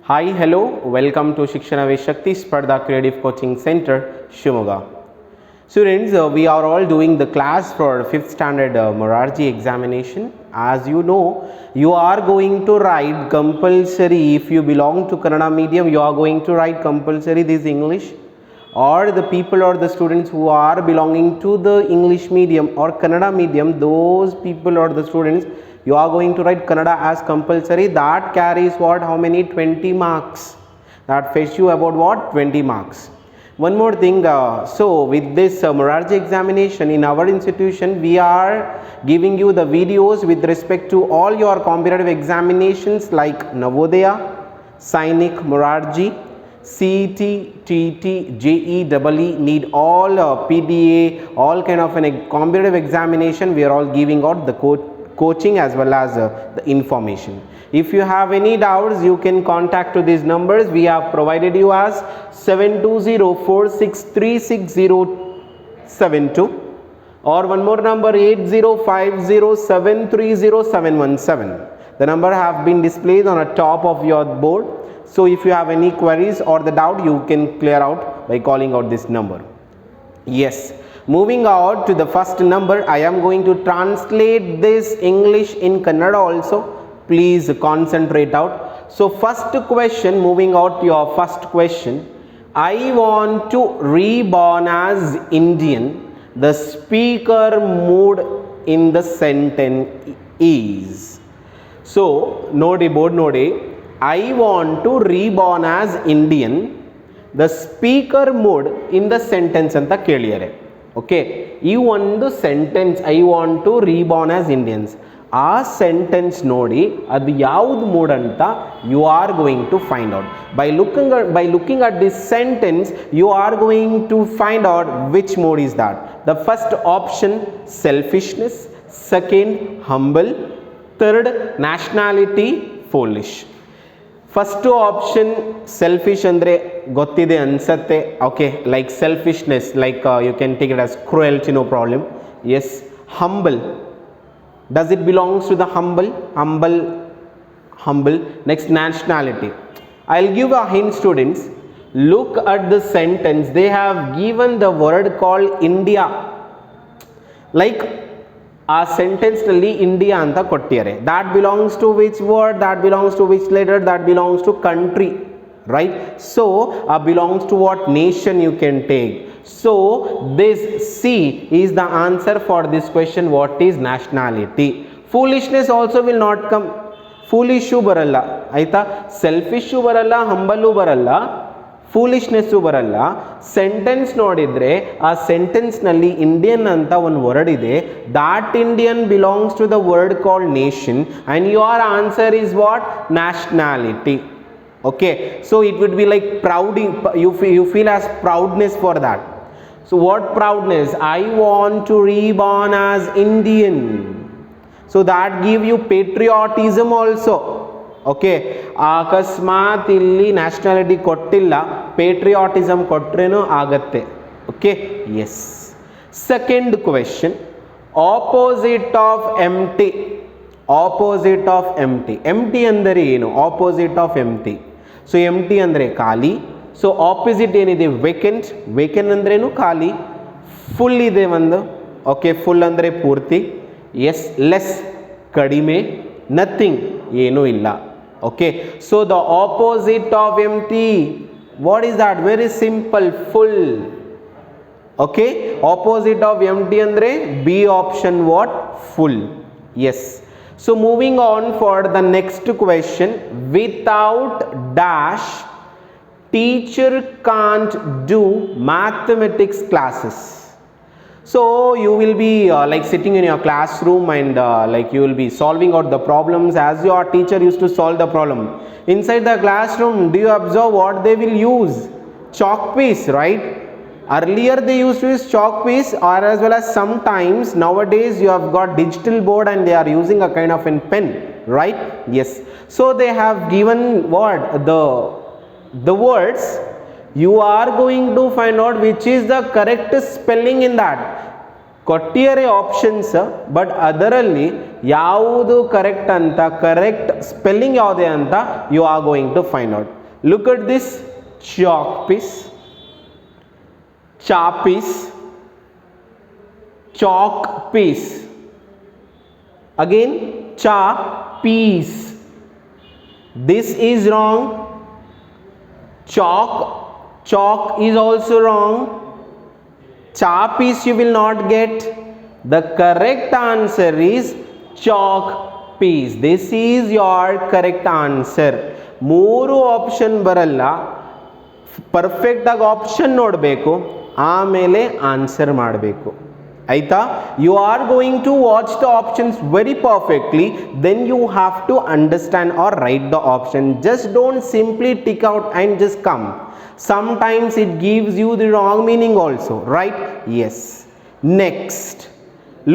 Hi, hello, welcome to Shikshana Shakti Sparda Creative Coaching Center, Shimoga. Students, we are all doing the class for 5th standard Morarji examination. As you know, you are going to write compulsory, if you belong to Kannada medium, you are going to write compulsory this English, or the people or the students who are belonging to the English medium or Kannada medium, those people or the students, you are going to write Kannada as compulsory. That carries what? How many? 20 marks. That fetch you about what? 20 marks. One more thing, so with this Morarji examination in our institution, we are giving you the videos with respect to all your competitive examinations like Navodaya, Sainik, Morarji, CET, TET, JEE, EE, need all PDA, all kind of an competitive examination. We are all giving out the coaching as well as the information. If you have any doubts, you can contact to these numbers. We have provided you as 720-4636-072 or one more number 8050730717. The number have been displayed on the top of your board. So if you have any queries or the doubt, you can clear out by calling out this number. Yes. Moving out to the first number, I am going to translate this English in Kannada also. Please concentrate out. So first question, moving out to your first question. I want to reborn as Indian. The speaker mood in the sentence is. So, nodi board nodi. I want to reborn as Indian. The speaker mood in the sentence anta keliyare. Okay ಈ ಒಂದು sentence I want to reborn as Indians ಆ sentence ನೋಡಿ ಅದು ಯಾವುದು mood ಅಂತ you are going to find out by looking at this sentence you are going to find out which mood is that the first option selfishness, second humble, third nationality foolish. First option selfish ಅಂದರೆ ಗೊತ್ತಿದೆ ಅನ್ಸತ್ತೆ. Okay, like selfishness, like you can take it as cruelty, no problem. S. Humble, does it belongs to the humble. Next nationality. I will give a hint students. Look at the sentence, they have given the word called India. Like ಆ ಸೆಂಟೆನ್ಸ್ನಲ್ಲಿ India ಅಂತ ಕೊಟ್ಟಿದ್ದಾರೆ. That belongs to which word, that belongs to which letter, that belongs to country, right? So belongs to what nation you can take. So this C is the answer for this question. What is nationality? Foolishness also will not come. Foolish ಬರಲ್ಲ ಆಯ್ತಾ, selfish ಬರಲ್ಲ, humble ಬರಲ್ಲ, ಫೂಲಿಶ್ನೆಸ್ಸು ಬರಲ್ಲ. Sentence ನೋಡಿದರೆ ಆ ಸೆಂಟೆನ್ಸ್ನಲ್ಲಿ Indian ಅಂತ ಒಂದು word ಇದೆ. That Indian belongs to the word called nation and your answer is what? Nationality. Okay, so it would be like proud, you feel as proudness for that. So what proudness? I want to reborn as Indian. So that give you patriotism also. Okay, akasmat illi nationality kottilla, patriotism kottrenu agatte. Okay, yes. Second question, opposite of empty. Opposite of empty. Empty ಅಂದರೆ ಏನು? Opposite of empty. So ಎಂಟಿ ಅಂದರೆ ಖಾಲಿ. So opposite ಏನಿದೆ? Vacant. Vacant ಅಂದ್ರೇನು? ಖಾಲಿ. Full ಇದೆ ಒಂದು. Okay, full ಅಂದರೆ ಪೂರ್ತಿ. ಎಸ್. ಲೆಸ್ ಕಡಿಮೆ. ನಥಿಂಗ್ ಏನೂ ಇಲ್ಲ. Okay, so the opposite of empty, what is that? Very simple, full. Okay, opposite of empty ಅಂದರೆ B option, what? Full. Yes. So moving on for the next question, without dash teacher can't do mathematics classes. So you will be like sitting in your classroom and like you will be solving out the problems as your teacher used to solve the problem. Inside the classroom, do you observe what they will use? Chalk piece, right? Earlier they used to use chalk piece, or as well as sometimes nowadays you have got digital board and they are using a kind of a pen, right? Yes. So they have given what? The words. You are going to find out which is the correct spelling in that. ಕೊಟ್ಟಿಯರೆ options, but ಅದರಲ್ಲಿ ಯಾವುದು correct ಅಂತ, correct spelling ಯಾವುದೇ ಅಂತ you are going to find out. Look at this: chalk piece, chalk piece, chalk piece. Again, cha piece. This is wrong. Chalk is also wrong. Cha piece you will not get. The correct answer is chalk piece. This is your correct answer. ಮೂರು option ಬರಲ್ಲ, perfect ಆಗಿ option ನೋಡಬೇಕು, ಆಮೇಲೆ answer ಮಾಡಬೇಕು. ಆಯ್ತಾ? You are going to watch the options very perfectly, then you have to understand or write the option. Just don't simply tick out and just come. Sometimes it gives you the wrong meaning also, right? Yes. Next,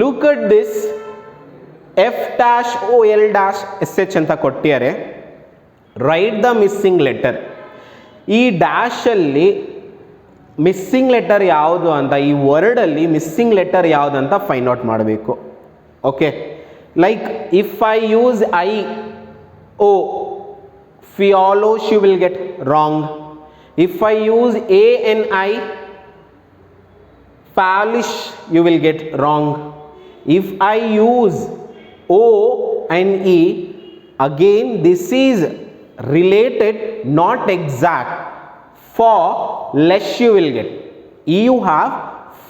look at this: F-O-L-SH ಅಂತ ಕೊಟ್ಟಿದ್ದಾರೆ. Write the missing letter. ಈ dash ಅಲ್ಲಿ missing letter ಯಾವುದು ಅಂತ, ಈ ವರ್ಡಲ್ಲಿ missing letter ಯಾವುದು ಅಂತ ಫೈಂಡ್ ಔಟ್ ಮಾಡಬೇಕು. Okay, like if I use I O, ಫಿಯಾಲೋಶ್ you will get wrong. If I use A and I, Falish, you will get wrong. If I use O and E, again this is related, not exact. For less you will get. E you have,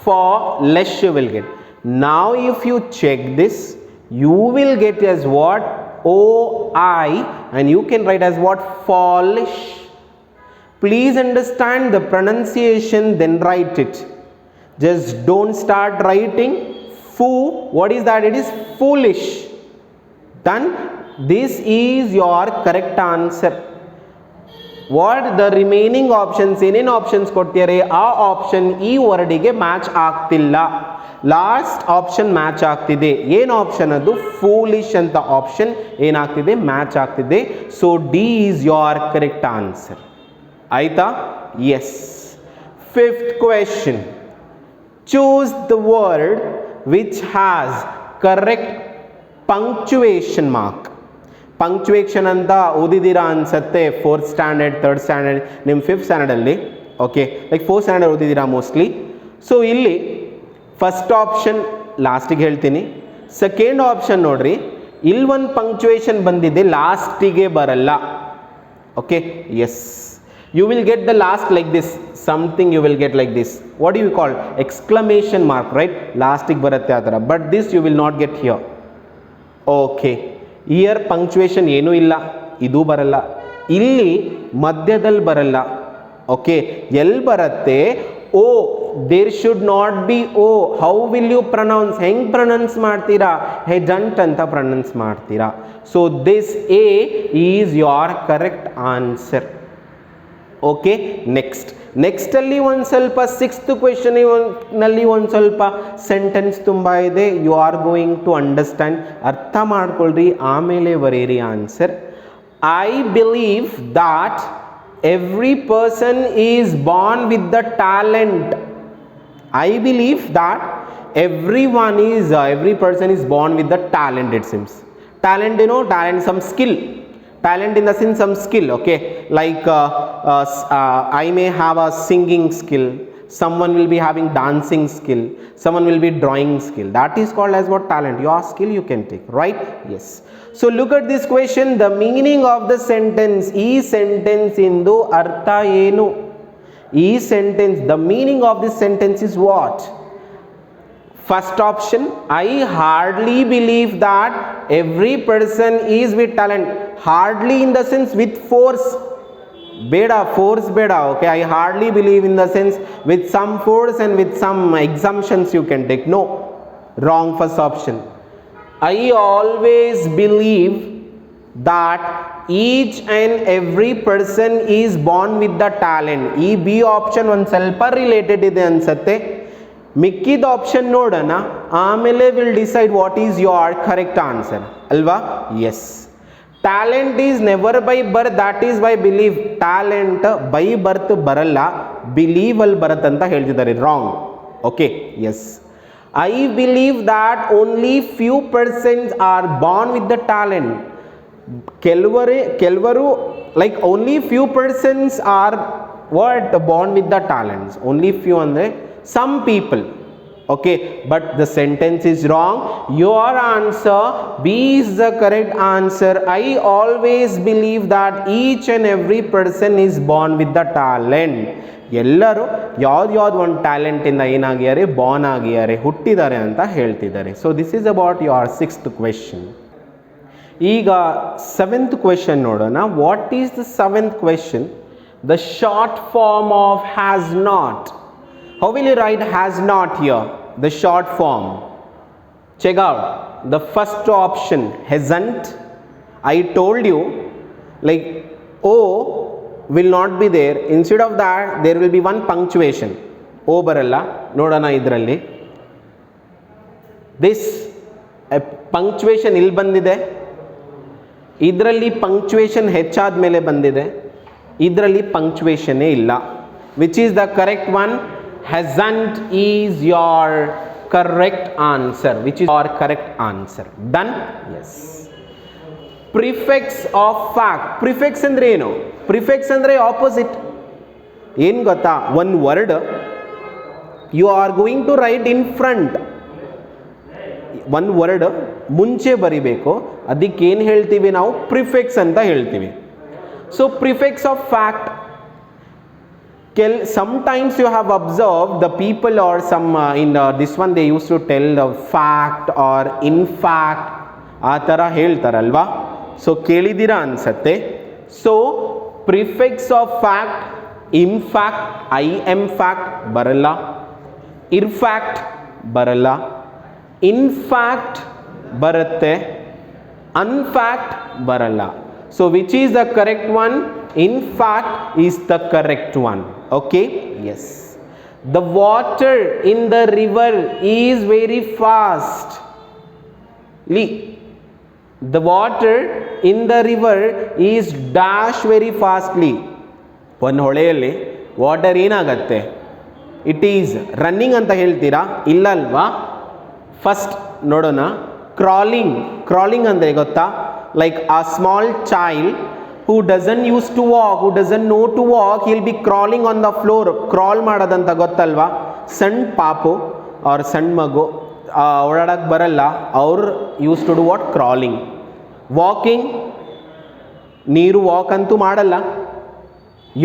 for less you will get. Now if you check this, you will get as what? O-I, and you can write as what? Fallish. Please understand the pronunciation, then write it. Just don't start writing foo. What is that? It is foolish. Done. This is your correct answer. What the remaining options, ಏನೇನು options ಕೊಡ್ತಿದ್ದಾರೆ, ಆ option ಈ ವರ್ಡಿಗೆ match ಆಗ್ತಿಲ್ಲ. Last option match ಆಗ್ತಿದೆ. ಏನು option ಅದು? Foolish ಅಂತ option ಏನಾಗ್ತಿದೆ? ಮ್ಯಾಚ್ ಆಗ್ತಿದೆ. So D is your correct answer. ಆಯ್ತಾ? Yes. Fifth question: choose the word which has correct punctuation mark. Punctuation ಅಂತ ಓದಿದ್ದೀರಾ ಅನ್ಸುತ್ತೆ, 4th ಸ್ಟ್ಯಾಂಡರ್ಡ್, 3rd ಸ್ಟ್ಯಾಂಡರ್ಡ್, ನಿಮ್ಮ 5th ಸ್ಟ್ಯಾಂಡರ್ಡಲ್ಲಿ. ಓಕೆ, ಲೈಕ್ 4th ಸ್ಟ್ಯಾಂಡರ್ಡ್ ಓದಿದ್ದೀರಾ ಮೋಸ್ಟ್ಲಿ. ಸೊ ಇಲ್ಲಿ ಫಸ್ಟ್ ಆಪ್ಷನ್ ಲಾಸ್ಟಿಗೆ ಹೇಳ್ತೀನಿ. ಸೆಕೆಂಡ್ ಆಪ್ಷನ್ ನೋಡ್ರಿ, ಇಲ್ಲಿ ಒಂದು ಪಂಕ್ಚುವೇಷನ್ ಬಂದಿದೆ, ಲಾಸ್ಟಿಗೆ ಬರಲ್ಲ. Okay, yes. You will get the last like this, something you will get like this. What do you call? Exclamation mark, right? Lastig baratte adara, but this you will not get here. Okay, here punctuation ಏನು ಇಲ್ಲ, ಇದು ಬರಲ್ಲ, ಇಲ್ಲಿ ಮಧ್ಯದಲ್ಲಿ ಬರಲ್ಲ. Okay, ಎಲ್ಲಿ ಬರುತ್ತೆ? O, there should not be O. How will you pronounce? ಹೆಂಗೆ ಪ್ರನೌನ್ಸ್ ಮಾಡ್ತೀರಾ? ಹೆಜಂಟ್ ಅಂತ ಪ್ರನೌನ್ಸ್ ಮಾಡ್ತೀರಾ. So this A is your correct answer. Okay, next ಅಲ್ಲಿ ಒಂದು ಸ್ವಲ್ಪ 6th ಕ್ವೆಶ್ಚನ್ ನಲ್ಲಿ ಒಂದು ಸ್ವಲ್ಪ ಸೆಂಟೆನ್ಸ್ ತುಂಬ ಇದೆ. You are going to understand, ಅರ್ಥ ಮಾಡ್ಕೊಳ್ರಿ, ಆಮೇಲೆ ಬರೀರಿ answer. I believe that every person is born with the talent. I believe that every person is born with the talent, it seems. Talent, you know, talent, some skill. Talent in the sense some skill. Okay, like I may have a singing skill, someone will be having dancing skill, someone will be drawing skill. That is called as what? Talent. Your skill you can take, right? Yes. So look at this question. The meaning of the sentence, ee sentence indu artha enu? Ee sentence, the meaning of this sentence is what? First option, I hardly believe that every person is with talent. Hardly in the sense with force. Force beda. Okay, I hardly believe in the sense with some force and with some assumptions you can take. No, wrong. First option. I always believe that each and every person is born with the talent. E B option one ಸ್ವಲ್ಪ related ಇದೆ ಅನ್ಸುತ್ತೆ. ಮಿಕ್ಕಿದ option ನೋಡೋಣ, ಆಮೇಲೆ will decide what is your correct answer ಅಲ್ವಾ? Yes. Talent is never by birth, that is by believe. Talent by birth ಬರಲ್ಲ, believe ಅಲ್ಲಿ ಬರುತ್ತಂತ ಹೇಳ್ತಿದ್ದಾರೆ. Wrong. Okay, yes. I believe that only few persons are born with the talent. ಕೆಲವರು like only few persons are what born with the talents. Only few andre some people. Okay, but the sentence is wrong. Your answer B is the correct answer. I always believe that each and every person is born with the talent. ಎಲ್ಲರೂ ಯಾವ್ದು ಒಂದು ಟ್ಯಾಲೆಂಟಿಂದ ಏನಾಗಿದ್ದಾರೆ, Born ಆಗಿದ್ದಾರೆ, ಹುಟ್ಟಿದ್ದಾರೆ ಅಂತ ಹೇಳ್ತಿದ್ದಾರೆ. So this is about your 6th question. ಈಗ 7th question ನೋಡೋಣ. What is the 7th question? The short form of has not. How will you write has not here? The short form. Check out the first option, hasn't. I told you like O will not be there. Instead of that there will be one punctuation. O baralla. Nodana idralli. This punctuation il bandide. Idralli punctuation ಹೆಚ್ಚಾದ ಮೇಲೆ ಬಂದಿದೆ. ಇದ್ರಲ್ಲಿ punctuation ಇಲ್ಲ. Which is the correct one? Hasn't is your correct answer. Which is your correct answer. Done? Yes. Prefix of fact. Prefix andre ಏನು? Prefix andre opposite. ಏನು ಗೊತ್ತಾ? One word you are going to write in front. One word ಮುಂಚೆ ಬರಿಬೇಕು. ಅದಕ್ಕೆ ಏನು ಹೇಳ್ತೀವಿ ನಾವು? Prefix ಅಂತ ಹೇಳ್ತೀವಿ. So prefix of fact. Sometimes you have observed the people or some in this one they used to tell the fact or in fact ಆ ಥರ ಹೇಳ್ತಾರಲ್ವಾ. ಸೊ ಕೇಳಿದ್ದೀರಾ ಅನ್ಸತ್ತೆ. So prefix of fact, in fact, I M fact ಬರಲ್ಲ, ಇರ್ fact ಬರಲ್ಲ, in fact ಬರುತ್ತೆ, ಅನ್ಫ್ಯಾಕ್ಟ್ ಬರಲ್ಲ. So which is the correct one? In fact is the correct one. Okay? Yes. The water in the river is very fast. The water in the river is dash very fastly. ಒಂದು ಹೊಳೆಯಲ್ಲಿ water ಏನಾಗತ್ತೆ? It is running ಅಂತ ಹೇಳ್ತೀರಾ? ಇಲ್ಲ ಅಲ್ವಾ? First ನೋಡೋಣ. Crawling. Crawling ಅಂದರೆ ಗೊತ್ತಾ? Like a small child who doesn't used to walk, who doesn't know to walk, he'll be crawling on the floor. Crawl ಮಾಡೋದಂತ ಗೊತ್ತಲ್ವಾ? ಸಣ್ಣ ಪಾಪು ಅವ್ರ ಸಣ್ಣ ಮಗು ಓಡಾಡಕ್ಕೆ ಬರಲ್ಲ, ಅವ್ರು use to do what? Crawling. Walking, ನೀರು ವಾಕ್ ಅಂತೂ ಮಾಡಲ್ಲ.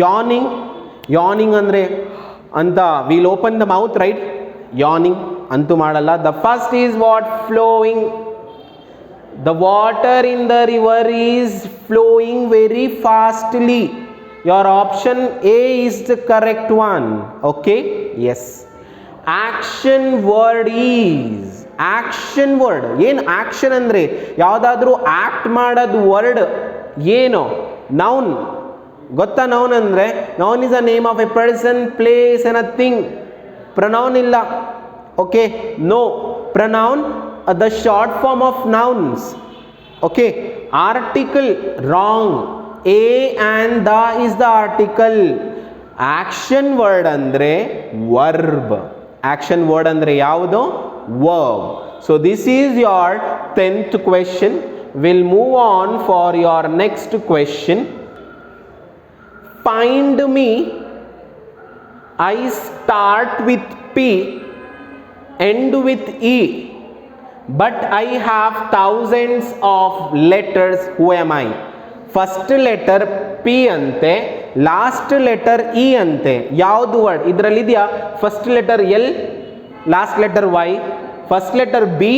ಯಾನಿಂಗ್. ಯಾನಿಂಗ್ ಅಂದರೆ ಅಂತ will open the mouth, right? Yawning ಅಂತೂ ಮಾಡಲ್ಲ. The first is what? Flowing. The water in the river is flowing very fastly. Your option A is the correct one. Okay? Yes. Action word is. Action word. ಏನು action ಅಂದರೆ? ಯಾವುದಾದ್ರೂ act ಮಾಡೋದು word ಏನು? Noun. ಗೊತ್ತಾ noun ಅಂದರೆ? Noun is a name of a person, place and a thing. Pronoun ಇಲ್ಲ. Okay? No. Pronoun the short form of nouns. Okay? Article, wrong. A and the is the article. Action word andre verb. Action word andre yavudu? Verb. So this is your 10th question. We'll move on for your next question. Find me. I start with P, end with E, but I have thousands of letters. Who am I? First letter P ante, last letter E ante. Yavdu word idralli idya? First letter L, last letter Y, first letter B,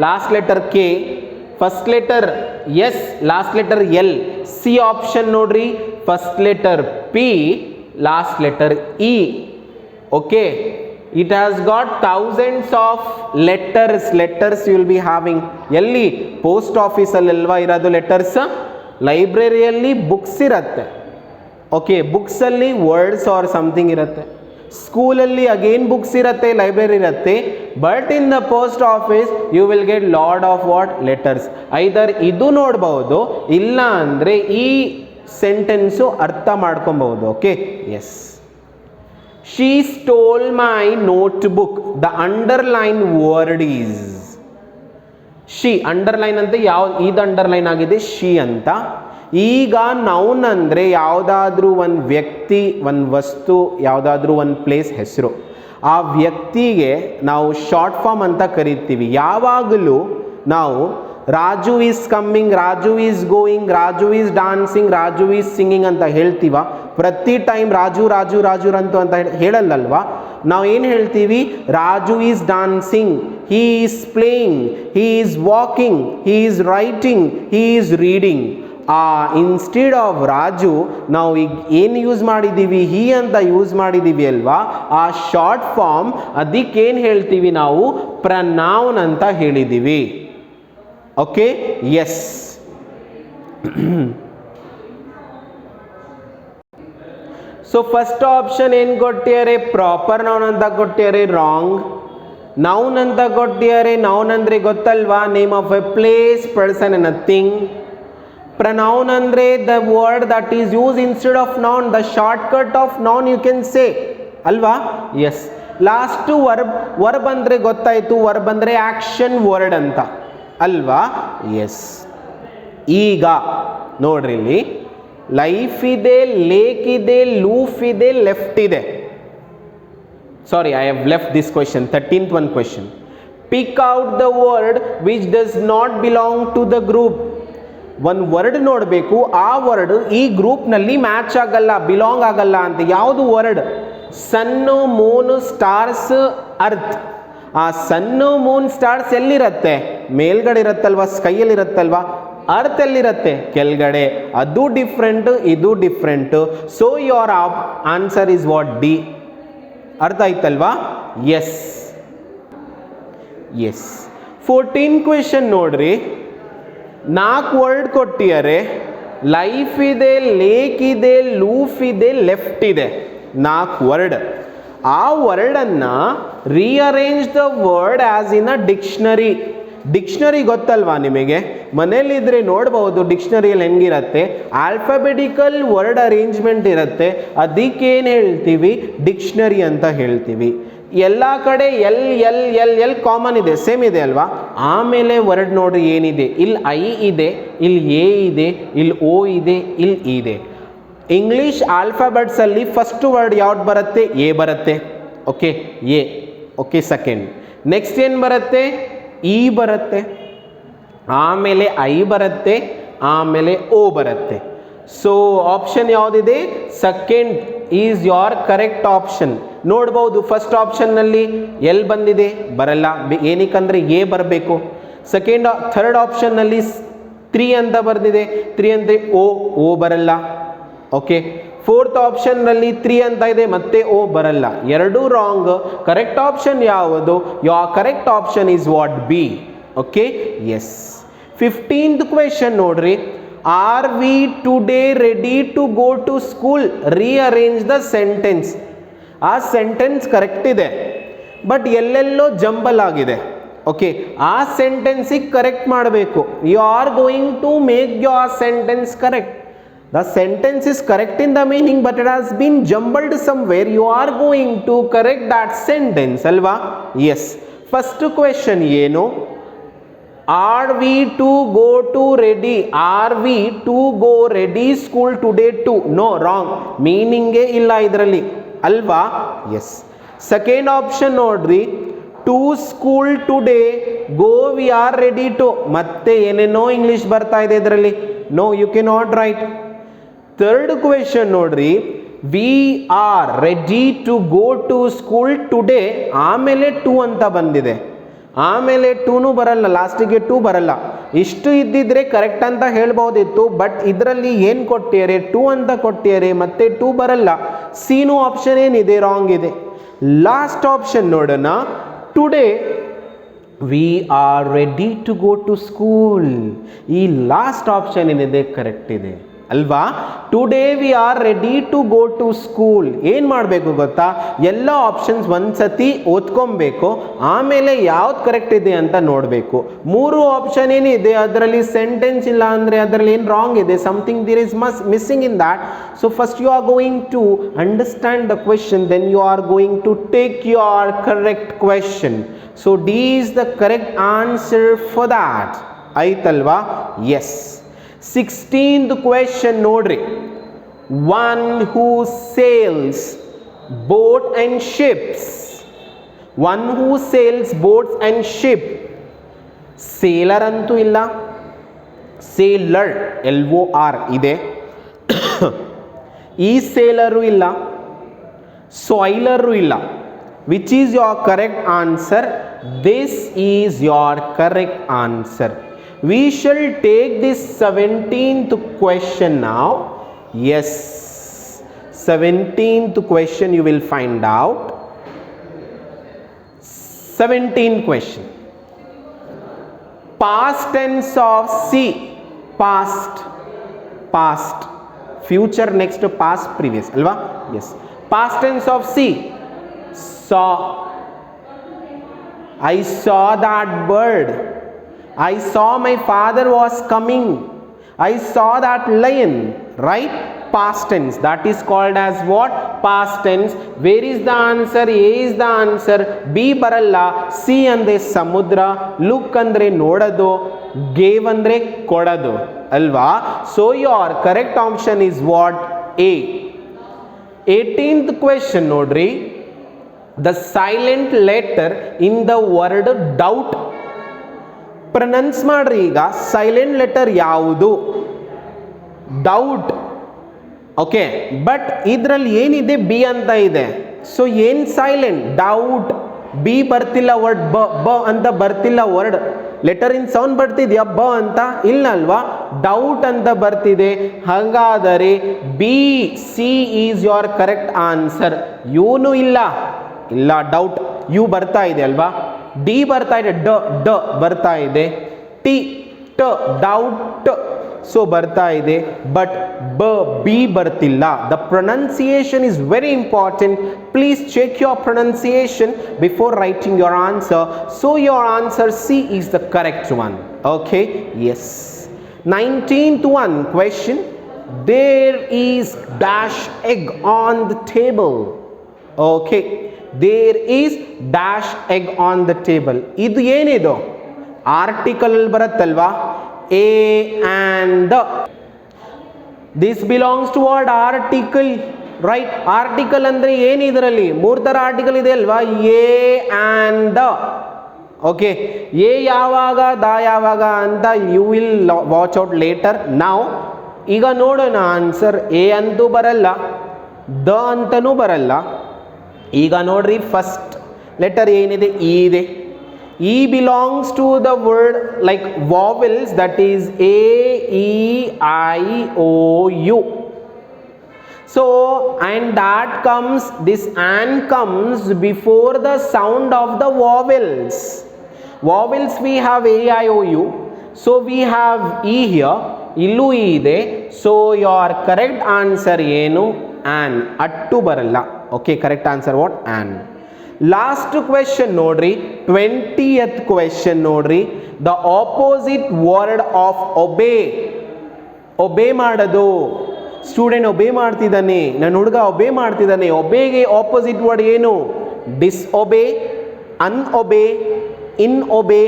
last letter K, first letter S, last letter L. C option nodri. First letter P, last letter E. Okay? It has got thousands of letters. Letters you will be having. ಎಲ್ಲಿ? Post ಆಫೀಸಲ್ಲಿ ಅಲ್ವಾ ಇರೋದು letters? ಲೈಬ್ರರಿಯಲ್ಲಿ books ಇರುತ್ತೆ. Okay, ಬುಕ್ಸಲ್ಲಿ words are something ಇರುತ್ತೆ. ಸ್ಕೂಲಲ್ಲಿ again books ಇರುತ್ತೆ, ಲೈಬ್ರರಿ ಇರುತ್ತೆ. But in the post office you will get lot of what? Letters. Either ಇದು ನೋಡ್ಬೋದು, ಇಲ್ಲ ಅಂದರೆ ಈ ಸೆಂಟೆನ್ಸು ಅರ್ಥ ಮಾಡ್ಕೊಬಹುದು. Okay? Yes. She stole my notebook. The underline word is she. Underline ಅಂತ ಇದು ಅಂಡರ್ಲೈನ್ ಆಗಿದೆ ಶಿ ಅಂತ. ಈಗ ನೌನ್ ಅಂದರೆ ಯಾವುದಾದ್ರೂ ಒಂದು ವ್ಯಕ್ತಿ, ಒಂದು ವಸ್ತು, ಯಾವುದಾದ್ರೂ ಒಂದು ಪ್ಲೇಸ್ ಹೆಸರು. ಆ ವ್ಯಕ್ತಿಗೆ ನಾವು ಶಾರ್ಟ್ ಫಾರ್ಮ್ ಅಂತ ಕರಿತೀವಿ. ಯಾವಾಗಲೂ ನಾವು Raju is coming, Raju is going, Raju is dancing, Raju is singing ಅಂತ ಹೇಳ್ತೀವ. ಪ್ರತಿ ಟೈಮ್ ರಾಜು ರಾಜು ರಾಜು ಅಂತ ಹೇಳಲ್ಲಲ್ವಾ. ನಾವು ಏನು ಹೇಳ್ತೀವಿ? Raju is dancing, he is playing, he is walking, he is writing, he is reading. Instead of Raju ನಾವು ಈಗ ಏನು ಯೂಸ್ ಮಾಡಿದ್ದೀವಿ? ಹೀ ಅಂತ ಯೂಸ್ ಮಾಡಿದ್ದೀವಿ ಅಲ್ವಾ. ಆ ಶಾರ್ಟ್ ಫಾರ್ಮ್ ಅದಕ್ಕೇನು ಹೇಳ್ತೀವಿ ನಾವು? ಪ್ರನೌನ್ ಅಂತ ಹೇಳಿದ್ದೀವಿ. Okay, yes. So first option ಏನು ಕೊಟ್ಟಿದ್ದಾರೆ? ಪ್ರಾಪರ್ ನೌನ್ ಅಂತ ಕೊಟ್ಟಿದ್ದಾರೆ, ರಾಂಗ್. ನೌನ್ ಅಂತ ಕೊಟ್ಟಿದ್ದಾರೆ. ನೌನ್ ಅಂದರೆ ಗೊತ್ತಲ್ವಾ? Name of a place, person and a thing. Pronoun ಅಂದರೆ the word that is use instead of noun, the shortcut of noun you can say ಅಲ್ವಾ. ಎಸ್. ಲಾಸ್ಟು ವರ್ಬ್ ಅಂದರೆ ಗೊತ್ತಾಯಿತು. ವರ್ಬ್ ಅಂದರೆ action word ಅಂತ ಅಲ್ವಾ. S. ಈಗ ನೋಡ್ರಿ, ಇಲ್ಲಿ ಲೈಫ್ ಇದೆ, ಲೇಕ್ ಇದೆ, ಲೂಫ್ ಇದೆ, ಲೆಫ್ಟ್ ಇದೆ. Sorry, I have left this question. 13th one question. Pick out the word which does not belong to the group. ಒಂದು ವರ್ಡ್ ನೋಡಬೇಕು, ಆ ವರ್ಡ್ ಈ ಗ್ರೂಪ್ನಲ್ಲಿ ಮ್ಯಾಚ್ ಆಗಲ್ಲ, ಬಿಲಾಂಗ್ ಆಗಲ್ಲ ಅಂತ. ಯಾವುದು word? Son, moon, stars, earth. ಆ ಸನ್ನು, ಮೂನ್, ಸ್ಟಾರ್ಸ್ ಎಲ್ಲಿರುತ್ತೆ? ಮೇಲ್ಗಡೆ ಇರುತ್ತಲ್ವಾ, ಸ್ಕೈಯಲ್ಲಿ ಇರುತ್ತಲ್ವಾ. ಅರ್ತ್ ಎಲ್ಲಿರುತ್ತೆ? ಕೆಳಗಡೆ. ಅದು ಡಿಫ್ರೆಂಟ್, ಇದು different. So your answer is what? D. ಅರ್ಥ ಆಯ್ತಲ್ವಾ. ಎಸ್. ಎಸ್. 14th question ನೋಡ್ರಿ. 4 ವರ್ಡ್ ಕೊಟ್ಟಿದ್ದಾರೆ. ಲೈಫ್ ಇದೆ, ಲೇಕ್ ಇದೆ, ಲೂಫ್ ಇದೆ, ಲೆಫ್ಟ್ ಇದೆ. 4 ವರ್ಡ್. ಆ ವರ್ಡನ್ನು rearrange the word as in a dictionary. Dictionary ಗೊತ್ತಲ್ವಾ ನಿಮಗೆ? ಮನೇಲಿದ್ರೆ ನೋಡ್ಬೋದು ಡಿಕ್ಷನರಿಯಲ್ಲಿ ಹೆಂಗಿರುತ್ತೆ. ಆಲ್ಫಾಬೆಟಿಕಲ್ ವರ್ಡ್ ಅರೇಂಜ್ಮೆಂಟ್ ಇರುತ್ತೆ. ಅದಕ್ಕೇನು ಹೇಳ್ತೀವಿ? ಡಿಕ್ಷನರಿ ಅಂತ ಹೇಳ್ತೀವಿ. ಎಲ್ಲ ಕಡೆ L L L L common ಇದೆ, ಸೇಮ್ ಇದೆ ಅಲ್ವಾ. ಆಮೇಲೆ ವರ್ಡ್ ನೋಡ್ರಿ ಏನಿದೆ. ಇಲ್ಲಿ ಐ ಇದೆ, ಇಲ್ಲಿ ಎ ಇದೆ, ಇಲ್ಲಿ ಓ ಇದೆ, ಇಲ್ಲಿ ಇದೆ. ಇಂಗ್ಲೀಷ್ ಆಲ್ಫಾಬೆಟ್ಸಲ್ಲಿ ಫಸ್ಟ್ ವರ್ಡ್ ಯಾವ್ದು ಬರುತ್ತೆ? ಎ ಬರುತ್ತೆ. Okay, A. Okay, second. Next ಏನು ಬರುತ್ತೆ? ಇ ಬರುತ್ತೆ, ಆಮೇಲೆ ಐ ಬರುತ್ತೆ, ಆಮೇಲೆ ಓ ಬರುತ್ತೆ. ಸೊ ಆಪ್ಷನ್ ಯಾವುದಿದೆ? Second is your correct option. ನೋಡ್ಬೋದು ಫಸ್ಟ್ ಆಪ್ಷನ್ನಲ್ಲಿ ಎಲ್ ಬಂದಿದೆ, ಬರಲ್ಲ. ಏನಕ್ಕಂದ್ರೆ ಎ ಬರಬೇಕು. ಥರ್ಡ್ ಆಪ್ಷನ್ನಲ್ಲಿ 3 ಅಂತ ಬರ್ದಿದೆ, 3 ಅಂದರೆ ಓ ಬರಲ್ಲ. ಓಕೆ. ಫೋರ್ತ್ ಆಪ್ಷನ್ನಲ್ಲಿ 3 ಅಂತ ಇದೆ, ಮತ್ತೆ ಓ ಬರಲ್ಲ. ಎರಡೂ ರಾಂಗ್. ಕರೆಕ್ಟ್ ಆಪ್ಷನ್ ಯಾವುದು? Your correct option is what? B. Okay, yes. 15th question ನೋಡ್ರಿ. Are we today ready to go to school? Rearrange the sentence. ಆ ಸೆಂಟೆನ್ಸ್ ಕರೆಕ್ಟ್ ಇದೆ, ಬಟ್ ಎಲ್ಲೆಲ್ಲೋ ಜಂಬಲ್ ಆಗಿದೆ. ಓಕೆ, ಆ ಸೆಂಟೆನ್ಸಿಗೆ ಕರೆಕ್ಟ್ ಮಾಡಬೇಕು. You are going to make your sentence correct. The sentence is correct in the meaning, but it has been jumbled somewhere. You are going to correct that sentence, alva? Yes. First question ಏನು? Are we to go to ready? Are we to go ready school today too? No, wrong. Meaning ಇಲ್ಲ ಇದರಲ್ಲಿ ಅಲ್ವಾ. Yes. Second option ನೋಡ್ರಿ. To school today go we are ready to. ಮತ್ತೆ ಏನೇನೋ English ಬರ್ತಾ ಇದೆ ಇದರಲ್ಲಿ. No, you can not write. Third question ನೋಡ್ರಿ. We are ready to go to school today, ಆಮೇಲೆ ಟು ಅಂತ ಬಂದಿದೆ. ಆಮೇಲೆ ಟೂನು ಬರಲ್ಲ, ಲಾಸ್ಟಿಗೆ 2 ಬರಲ್ಲ. ಇಷ್ಟು ಇದ್ದಿದ್ರೆ ಕರೆಕ್ಟ್ ಅಂತ ಹೇಳ್ಬೋದಿತ್ತು, ಬಟ್ ಇದರಲ್ಲಿ ಏನು ಕೊಟ್ಟಿದ್ದಾರೆ? 2 ಅಂತ ಕೊಟ್ಟಿದ್ದಾರೆ, ಮತ್ತೆ 2 ಬರಲ್ಲ. ಸಿನು ಆಪ್ಷನ್ ಏನಿದೆ? ರಾಂಗ್ ಇದೆ. ಲಾಸ್ಟ್ ಆಪ್ಷನ್ ನೋಡೋಣ. Today we are ready to go to school. ಈ ಲಾಸ್ಟ್ ಆಪ್ಷನ್ ಏನಿದೆ ಕರೆಕ್ಟ್ ಇದೆ. ಅಲ್ವಾ. Today we are ready to go to school. ಏನು ಮಾಡಬೇಕು ಗೊತ್ತಾ, ಎಲ್ಲ ಆಪ್ಷನ್ಸ್ ಒಂದ್ಸತಿ ಓದ್ಕೊಬೇಕು, ಆಮೇಲೆ ಯಾವ್ದು ಕರೆಕ್ಟ್ ಇದೆ ಅಂತ ನೋಡಬೇಕು. 3 ಆಪ್ಷನ್ ಏನಿದೆ ಅದರಲ್ಲಿ ಸೆಂಟೆನ್ಸ್ ಇಲ್ಲ ಅಂದರೆ ಅದರಲ್ಲಿ ಏನು ರಾಂಗ್ ಇದೆ, something there is missing in that. So first you are going to understand the question, then you are going to take your correct question. So D is the correct answer for that. ಆಯ್ತಲ್ವಾ? Yes. 16th question ನೋಡ್ರಿ. One who sails boat and ships. One who sails boats and ship. Seller ಅಂತೂ ಇಲ್ಲ, seller LOR ಇದೆ. ಈ ಸೇಲರು ಇಲ್ಲ, ಸಾಯ್ಲರು ಇಲ್ಲ. Which is your correct answer? This is your correct answer. We shall take this 17th question now. Yes, 17th question you will find out. 17th question. Past tense of see. Past, past. Future next to past, previous. Alva? Yes. Past tense of see. Saw. I saw that bird. I saw my father was coming. I saw that lion. Right? Past tense. That is called as what? Past tense. Where is the answer? A is the answer. B baralla. C andre samudra. Look andre nodadu. Gave andre kodadu. Alva? So your correct option is what? A. 18th question nodri. The silent letter in the word doubt. Pronounce ಮಾಡ್ರಿ. ಈಗ silent letter ಯಾವುದು? Doubt. Okay, but ಇದರಲ್ಲಿ ಏನಿದೆ? B ಅಂತ ಇದೆ. So ಏನು silent? Doubt. B ಬರ್ತಿಲ್ಲ word, ಬ ಅಂತ ಬರ್ತಿಲ್ಲ ವರ್ಡ್. ಲೆಟರ್ ಇನ್ ಸೌಂಡ್ ಬರ್ತಿದ್ಯಾ ಬ ಅಂತ? ಇಲ್ಲ ಅಲ್ವಾ, ಡೌಟ್ ಅಂತ ಬರ್ತಿದೆ. ಹಾಗಾದರೆ B, C is your correct answer. ಯೂನು ಇಲ್ಲ, ಇಲ್ಲ ಡೌಟ್. ಯು ಬರ್ತಾ ಇದೆ ಅಲ್ವಾ, ಡಿ ಬರ್ತಾ ಇದೆ, ಡ ಬರ್ತಾ ಇದೆ, ಟಿ ಟ ಡೌಟ್ ಸೊ ಬರ್ತಾ ಇದೆ, ಬಟ್ ಬಿ ಬರ್ತಿಲ್ಲ. The pronunciation is very important. Please check your pronunciation before writing your answer. So your answer C is the correct one. Okay, yes. 19th one question. There is dash egg on the table. Okay, there is dash egg on the table. ಇದು ಏನಿದು? Article ಬರುತ್ತಲ್ವಾ, A and the. This belongs to what? Article, right? Article ಅಂದ್ರೆ ಏನು? ಇದರಲ್ಲಿ 3 ಥರ article ಇದೆ ಅಲ್ವಾ, A and the. Okay, A ಯಾವಾಗ, ದ ಯಾವಾಗ ಅಂತ you will watch out later. ನಾವು ಈಗ ನೋಡೋಣ ಆನ್ಸರ್. ಎ ಅಂತೂ ಬರಲ್ಲ, ದ ಅಂತನೂ ಬರಲ್ಲ. ಈಗ ನೋಡ್ರಿ, ಫಸ್ಟ್ ಲೆಟರ್ ಏನಿದೆ? ಇ ಇದೆ. E belongs to the word like vowels, that is A, E, I, O, U. So and that comes, this and comes before the sound of the vowels. Vowels we have a, I, o, u. So we have e here. ಇಲ್ಲೂ E ಇದೆ. So your correct answer ಏನು? an. At ಬರಲ್ಲ. Okay, correct answer what? An. Last question ನೋಡ್ರಿ, 20th question ನೋಡ್ರಿ. The opposite word of obey. Obey ಮಾಡೋದು. Student ಒಬೇ ಮಾಡ್ತಿದ್ದಾನೆ, ನನ್ನ ಹುಡುಗ ಒಬೇ ಮಾಡ್ತಿದ್ದಾನೆ. ಒಬೇಗೆ ಆಪೋಸಿಟ್ ವರ್ಡ್ ಏನು? ಡಿಸ್ಒಬೇ, ಅನ್ಒಬೇ, ಇನ್ಒಬೇ,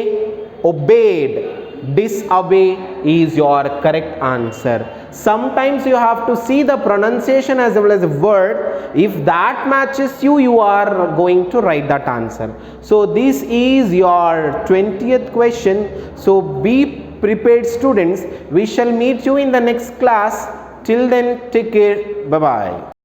obeyed. Disobey is your correct answer. Sometimes you have to see the pronunciation as well as the word. If that matches you, you are going to write that answer. So this is your 20th question. So be prepared, students. We shall meet you in the next class. Till then, take care. Bye bye.